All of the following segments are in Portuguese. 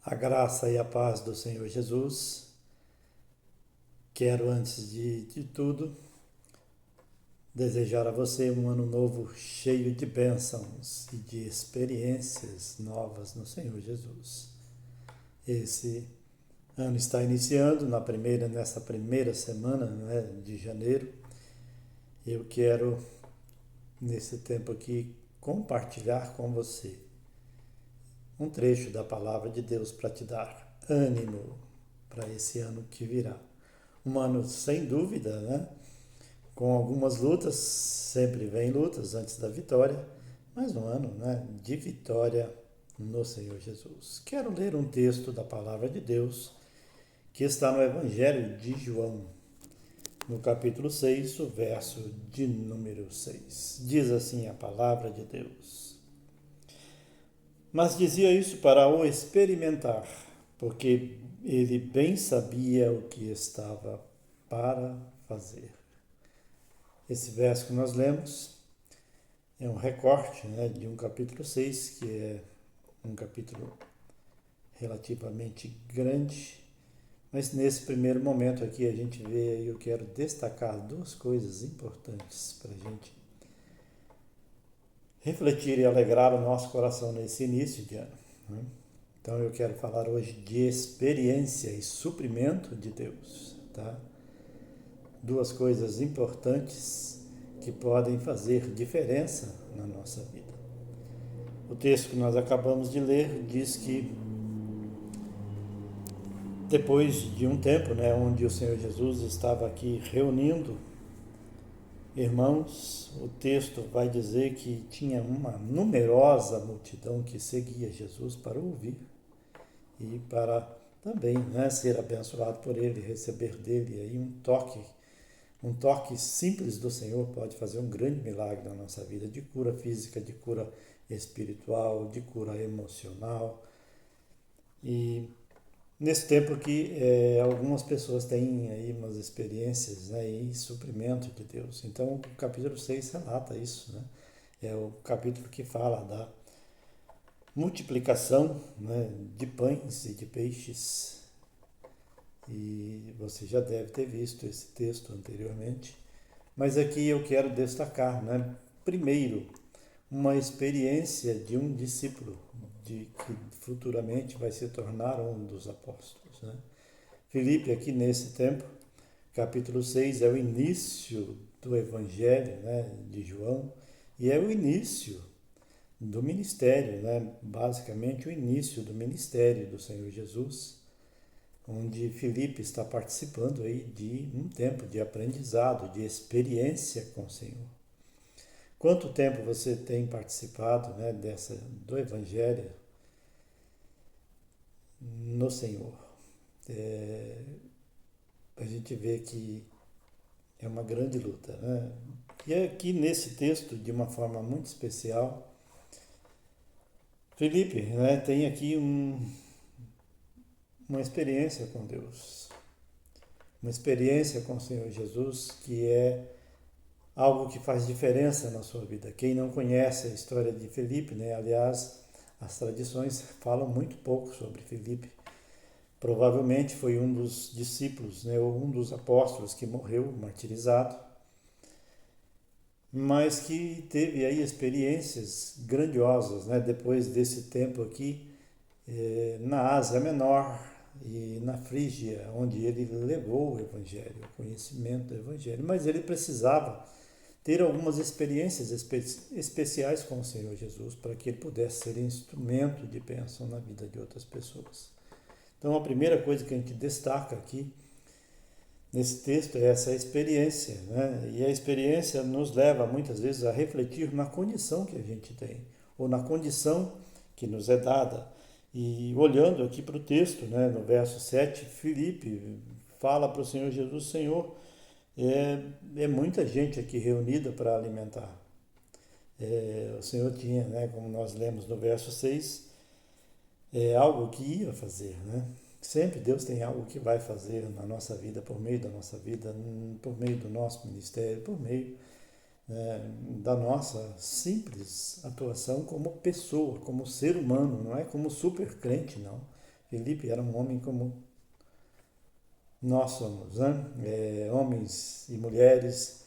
A graça e a paz do Senhor Jesus. Quero, antes de tudo, desejar a você um ano novo cheio de bênçãos e de experiências novas no Senhor Jesus. Esse ano está iniciando nessa primeira semana, né, de janeiro. Eu quero, nesse tempo aqui, compartilhar com você um trecho da palavra de Deus para te dar ânimo para esse ano que virá. Um ano sem dúvida, né? Com algumas lutas, sempre vem lutas antes da vitória, mas um ano, né, de vitória no Senhor Jesus. Quero ler um texto da palavra de Deus que está no Evangelho de João, no capítulo 6, o verso de número 6. Diz assim a palavra de Deus: Mas dizia isso para o experimentar, porque ele bem sabia o que estava para fazer. Esse verso que nós lemos é um recorte, né, de um capítulo 6, que é um capítulo relativamente grande, mas nesse primeiro momento aqui a gente vê, e eu quero destacar duas coisas importantes para a gente refletir e alegrar o nosso coração nesse início de ano, né? Então eu quero falar hoje de experiência e suprimento de Deus, tá? Duas coisas importantes que podem fazer diferença na nossa vida. O texto que nós acabamos de ler diz que depois de um tempo, né, onde o Senhor Jesus estava aqui reunindo irmãos, o texto vai dizer que tinha uma numerosa multidão que seguia Jesus para ouvir e para também, né, ser abençoado por ele, receber dele aí um toque simples do Senhor pode fazer um grande milagre na nossa vida, de cura física, de cura espiritual, de cura emocional. E nesse tempo que algumas pessoas têm aí umas experiências, né, e suprimento de Deus. Então o capítulo 6 relata isso, né? É o capítulo que fala da multiplicação, né, de pães e de peixes. E você já deve ter visto esse texto anteriormente. Mas aqui eu quero destacar, né, primeiro, uma experiência de um discípulo de que futuramente vai se tornar um dos apóstolos, né? Filipe, aqui nesse tempo, capítulo 6 é o início do Evangelho, né, de João, e é o início do ministério, né, basicamente o início do ministério do Senhor Jesus, onde Filipe está participando aí de um tempo de aprendizado, de experiência com o Senhor. Quanto tempo você tem participado, né, do Evangelho no Senhor? É, a gente vê que é uma grande luta, né? E aqui nesse texto, de uma forma muito especial, Felipe, né, tem aqui uma experiência com Deus, uma experiência com o Senhor Jesus que é algo que faz diferença na sua vida. Quem não conhece a história de Felipe, né, aliás, as tradições falam muito pouco sobre Felipe. Provavelmente foi um dos discípulos, né, ou um dos apóstolos que morreu martirizado, mas que teve aí experiências grandiosas, né, depois desse tempo aqui na Ásia Menor e na Frígia, onde ele levou o Evangelho, o conhecimento do Evangelho, mas ele precisava ter algumas experiências especiais com o Senhor Jesus para que ele pudesse ser instrumento de bênção na vida de outras pessoas. Então, a primeira coisa que a gente destaca aqui nesse texto é essa experiência, né? E a experiência nos leva muitas vezes a refletir na condição que a gente tem, ou na condição que nos é dada. E olhando aqui para o texto, né, no verso 7, Filipe fala para o Senhor Jesus: Senhor, é muita gente aqui reunida para alimentar. O Senhor tinha, né, como nós lemos no verso 6, algo que ia fazer, né? Sempre Deus tem algo que vai fazer na nossa vida, por meio da nossa vida, por meio do nosso ministério, por meio, né, da nossa simples atuação como pessoa, como ser humano, não é como super crente, não. Filipe era um homem como nós somos, né? Homens e mulheres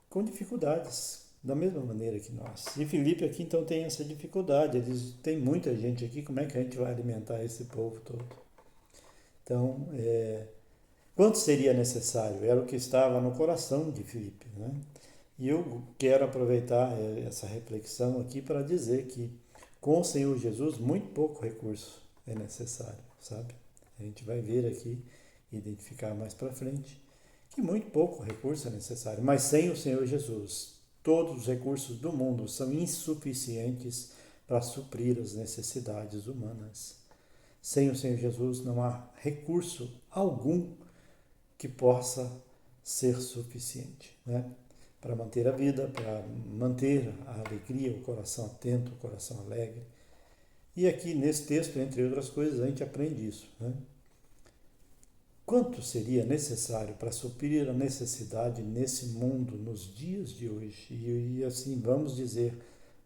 com dificuldades, da mesma maneira que nós. E Filipe aqui então tem essa dificuldade. Eles tem muita gente aqui, como é que a gente vai alimentar esse povo todo? Então, quanto seria necessário? Era o que estava no coração de Filipe, né? E eu quero aproveitar essa reflexão aqui para dizer que com o Senhor Jesus muito pouco recurso é necessário, sabe? A gente vai ver aqui, identificar mais para frente, que muito pouco recurso é necessário, mas sem o Senhor Jesus, todos os recursos do mundo são insuficientes para suprir as necessidades humanas. Sem o Senhor Jesus não há recurso algum que possa ser suficiente, né? Para manter a vida, para manter a alegria, o coração atento, o coração alegre. E aqui nesse texto, entre outras coisas, a gente aprende isso, né? Quanto seria necessário para suprir a necessidade nesse mundo, nos dias de hoje? E assim, vamos dizer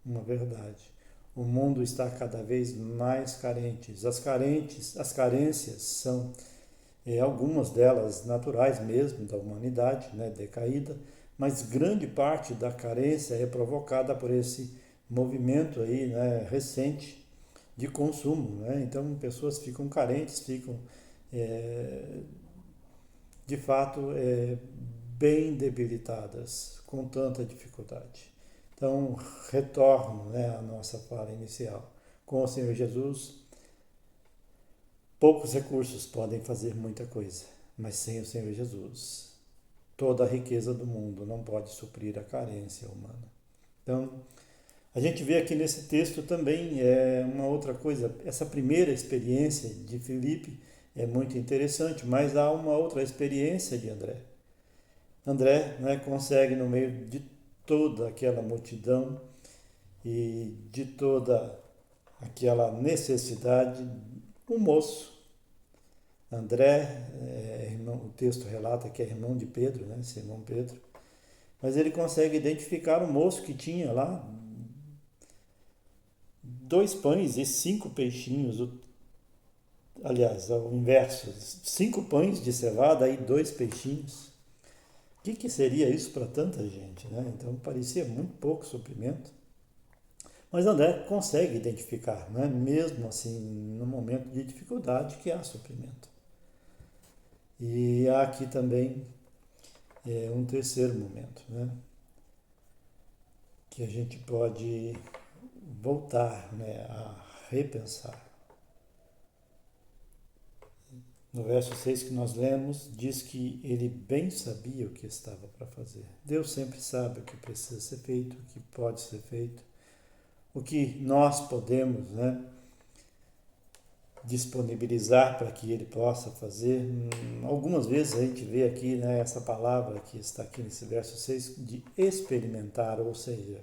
uma verdade. O mundo está cada vez mais carente. As carências são algumas delas naturais mesmo da humanidade, né, decaída, mas grande parte da carência é provocada por esse movimento aí, né, recente de consumo, né? Então pessoas ficam carentes, ficam é, de fato bem debilitadas com tanta dificuldade. Então retorno, né, à nossa fala inicial. Com o Senhor Jesus, poucos recursos podem fazer muita coisa, mas sem o Senhor Jesus, toda a riqueza do mundo não pode suprir a carência humana. Então, a gente vê aqui nesse texto também uma outra coisa. Essa primeira experiência de Filipe é muito interessante, mas há uma outra experiência de André. André, né, consegue, no meio de toda aquela multidão e de toda aquela necessidade, um moço. André, irmão, o texto relata que é irmão de Pedro, né, Simão Pedro, mas ele consegue identificar o moço que tinha lá 2 pães e 5 peixinhos, aliás, ao inverso, 5 pães de cevada e 2 peixinhos. O que seria isso para tanta gente, né? Então parecia muito pouco suprimento. Mas André consegue identificar, né? Mesmo assim, no momento de dificuldade, que há suprimento. E há aqui também um terceiro momento, né? Que a gente pode voltar, né, a repensar. No verso 6 que nós lemos, diz que ele bem sabia o que estava para fazer. Deus sempre sabe o que precisa ser feito, o que pode ser feito, o que nós podemos, né, disponibilizar para que ele possa fazer. Algumas vezes a gente vê aqui, né, essa palavra que está aqui nesse verso 6 de experimentar, ou seja,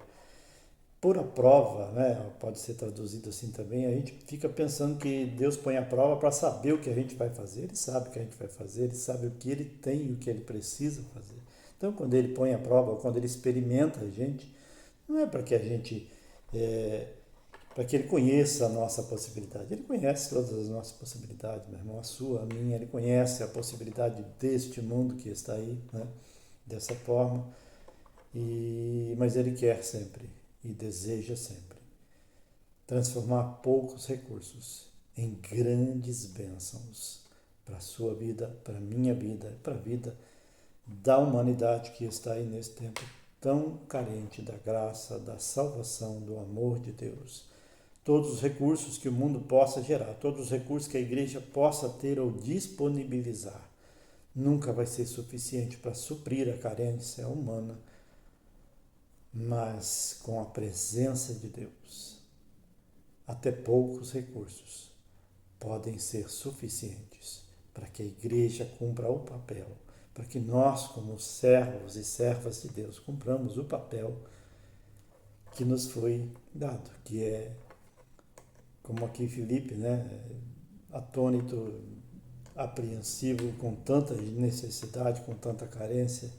por a prova, né, pode ser traduzido assim também, a gente fica pensando que Deus põe a prova para saber o que a gente vai fazer. Ele sabe o que a gente vai fazer, ele sabe o que ele tem e o que ele precisa fazer. Então, quando ele põe a prova, quando ele experimenta a gente, não é para que a gente, para que ele conheça a nossa possibilidade. Ele conhece todas as nossas possibilidades, meu irmão, a sua, a minha. Ele conhece a possibilidade deste mundo que está aí, né, dessa forma. Mas ele quer sempre e deseja sempre transformar poucos recursos em grandes bênçãos para a sua vida, para a minha vida, para a vida da humanidade que está aí nesse tempo tão carente da graça, da salvação, do amor de Deus. Todos os recursos que o mundo possa gerar, todos os recursos que a igreja possa ter ou disponibilizar, nunca vai ser suficiente para suprir a carência humana, mas com a presença de Deus, até poucos recursos podem ser suficientes para que a igreja cumpra o papel, para que nós, como servos e servas de Deus, cumpramos o papel que nos foi dado, que é, como aqui Filipe, né, atônito, apreensivo, com tanta necessidade, com tanta carência,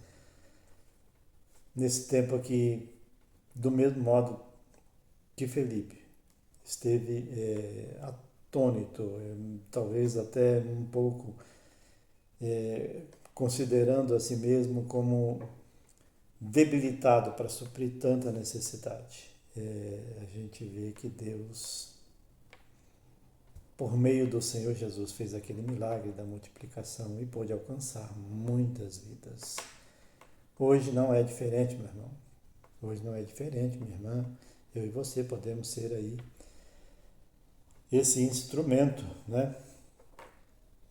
nesse tempo aqui, do mesmo modo que Felipe esteve atônito, talvez até um pouco considerando a si mesmo como debilitado para suprir tanta necessidade. A gente vê que Deus, por meio do Senhor Jesus, fez aquele milagre da multiplicação e pôde alcançar muitas vidas. Hoje não é diferente, meu irmão. Hoje não é diferente, minha irmã. Eu e você podemos ser aí esse instrumento, né?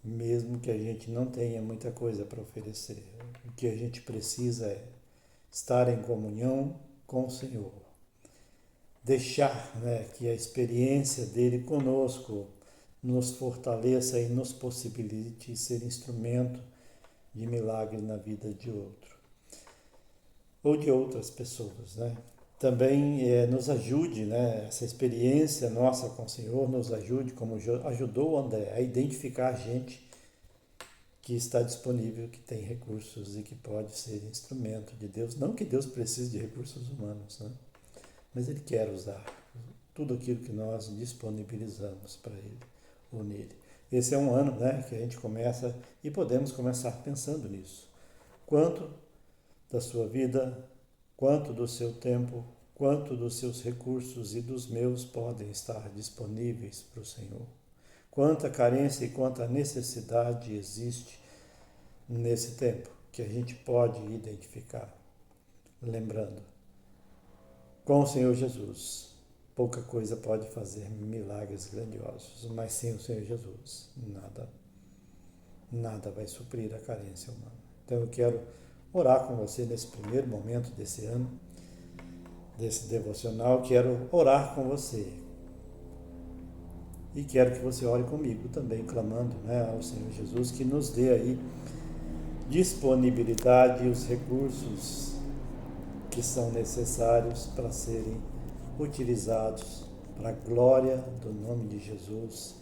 Mesmo que a gente não tenha muita coisa para oferecer. O que a gente precisa é estar em comunhão com o Senhor. Deixar, né, que a experiência dele conosco nos fortaleça e nos possibilite ser instrumento de milagre na vida de outro ou de outras pessoas, né? Também nos ajude, né, essa experiência nossa com o Senhor nos ajude, como ajudou o André, a identificar gente que está disponível, que tem recursos e que pode ser instrumento de Deus. Não que Deus precise de recursos humanos, né? Mas Ele quer usar tudo aquilo que nós disponibilizamos para Ele ou nele. Esse é um ano, né, que a gente começa e podemos começar pensando nisso. Quanto da sua vida, quanto do seu tempo, quanto dos seus recursos e dos meus podem estar disponíveis para o Senhor? Quanta carência e quanta necessidade existe nesse tempo que a gente pode identificar. Lembrando, com o Senhor Jesus, pouca coisa pode fazer milagres grandiosos, mas sem o Senhor Jesus, nada vai suprir a carência humana. Então eu quero orar com você nesse primeiro momento desse ano, desse devocional, quero orar com você. E quero que você ore comigo também, clamando, né, ao Senhor Jesus que nos dê aí disponibilidade e os recursos que são necessários para serem utilizados para a glória do nome de Jesus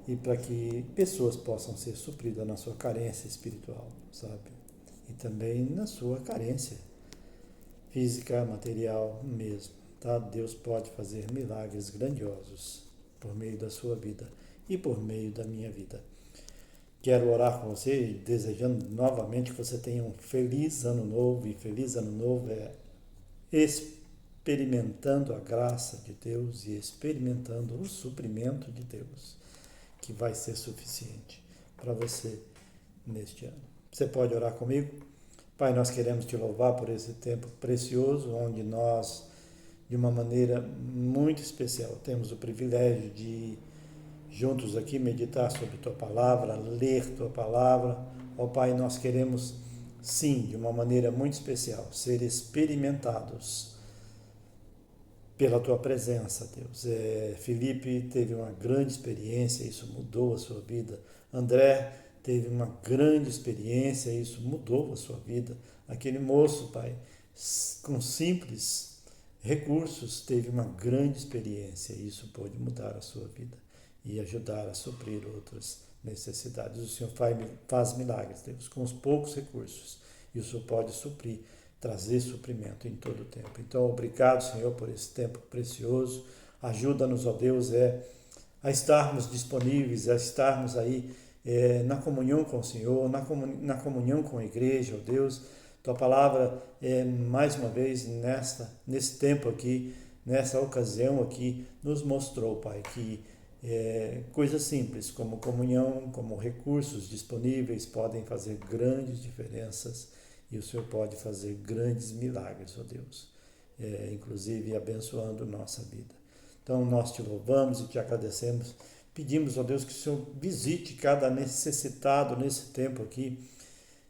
e para que pessoas possam ser supridas na sua carência espiritual, sabe? E também na sua carência física, material mesmo, tá? Deus pode fazer milagres grandiosos por meio da sua vida e por meio da minha vida. Quero orar com você, desejando novamente que você tenha um feliz ano novo, e feliz ano novo é experimentando a graça de Deus e experimentando o suprimento de Deus, que vai ser suficiente para você neste ano. Você pode orar comigo? Pai, nós queremos te louvar por esse tempo precioso, onde nós, de uma maneira muito especial, temos o privilégio de juntos aqui meditar sobre Tua Palavra, ler Tua Palavra. Ó Pai, nós queremos, sim, de uma maneira muito especial, ser experimentados pela Tua presença, Deus. Felipe teve uma grande experiência, isso mudou a sua vida. André teve uma grande experiência, isso mudou a sua vida. Aquele moço, Pai, com simples recursos, teve uma grande experiência, e isso pôde mudar a sua vida e ajudar a suprir outras necessidades. O Senhor faz milagres, Deus, com os poucos recursos, e o Senhor pode suprir, trazer suprimento em todo o tempo. Então, obrigado, Senhor, por esse tempo precioso. Ajuda-nos, ó Deus, a estarmos disponíveis, a estarmos aí na comunhão com o Senhor, na comunhão com a igreja, ó Deus. Tua palavra, mais uma vez, nesse tempo aqui, nessa ocasião aqui, nos mostrou, Pai, que coisas simples como comunhão, como recursos disponíveis podem fazer grandes diferenças e o Senhor pode fazer grandes milagres, ó Deus, inclusive abençoando nossa vida. Então nós te louvamos e te agradecemos, pedimos, ó Deus, que o Senhor visite cada necessitado nesse tempo aqui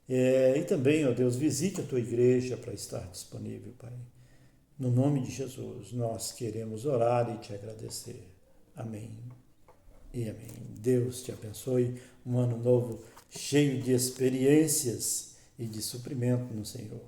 e também, ó Deus, visite a tua igreja para estar disponível, Pai. No nome de Jesus, nós queremos orar e te agradecer. Amém e amém. Deus te abençoe. Um ano novo cheio de experiências e de suprimento no Senhor.